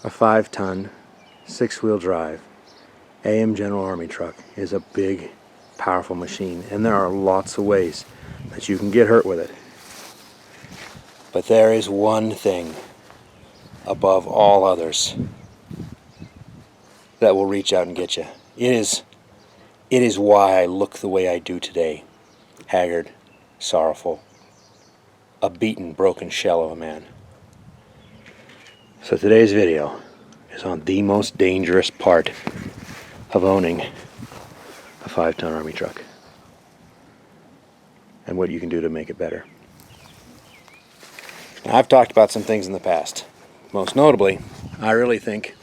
A 5-ton, 6-wheel drive AM General Army truck is a big, powerful machine, and there are lots of ways that you can get hurt with it. But there is one thing above all others that will reach out and get you. It is why I look the way I do today. Haggard, sorrowful, a beaten, broken shell of a man. So today's video is on the most dangerous part of owning a 5-ton Army truck and what you can do to make it better. Now, I've talked about some things in the past. Most notably, I really think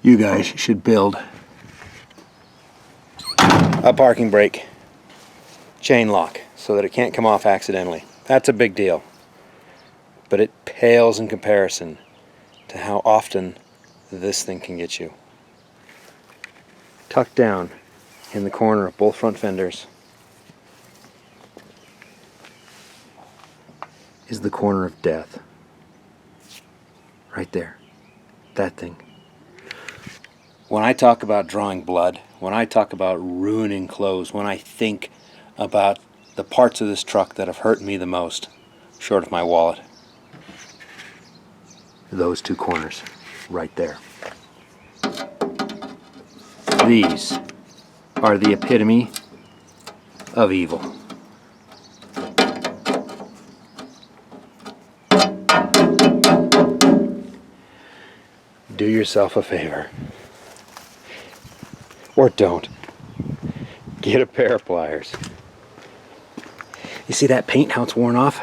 you guys should build a parking brake chain lock so that it can't come off accidentally. That's a big deal. But it pales in comparison to how often this thing can get you. Tucked down in the corner of both front fenders is the corner of death. Right there. That thing. When I talk about drawing blood, when I talk about ruining clothes, when I think about the parts of this truck that have hurt me the most, short of my wallet, those two corners, right there. These are the epitome of evil. Do yourself a favor. Or don't. Get a pair of pliers. You see that paint, how it's worn off?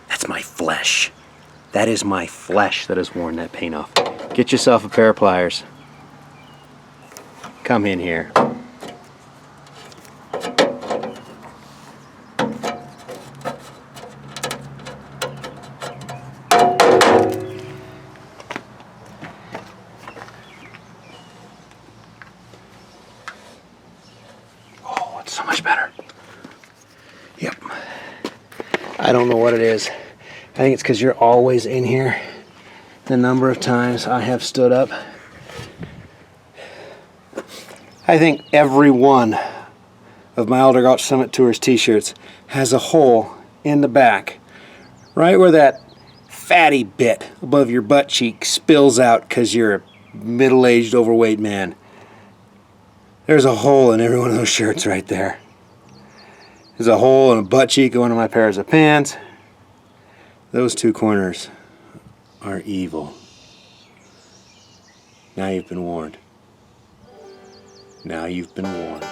That's my flesh. That is my flesh that has worn that paint off. Get yourself a pair of pliers. Come in here. Oh, it's so much better. Yep. I don't know what it is. I think it's because you're always in here. The number of times I have stood up. I think every one of my Alder Gulch Summit Tours t-shirts has a hole in the back, right where that fatty bit above your butt cheek spills out because you're a middle-aged, overweight man. There's a hole in every one of those shirts right there. There's a hole in a butt cheek of one of my pairs of pants. Those two corners are evil. Now you've been warned. Now you've been warned.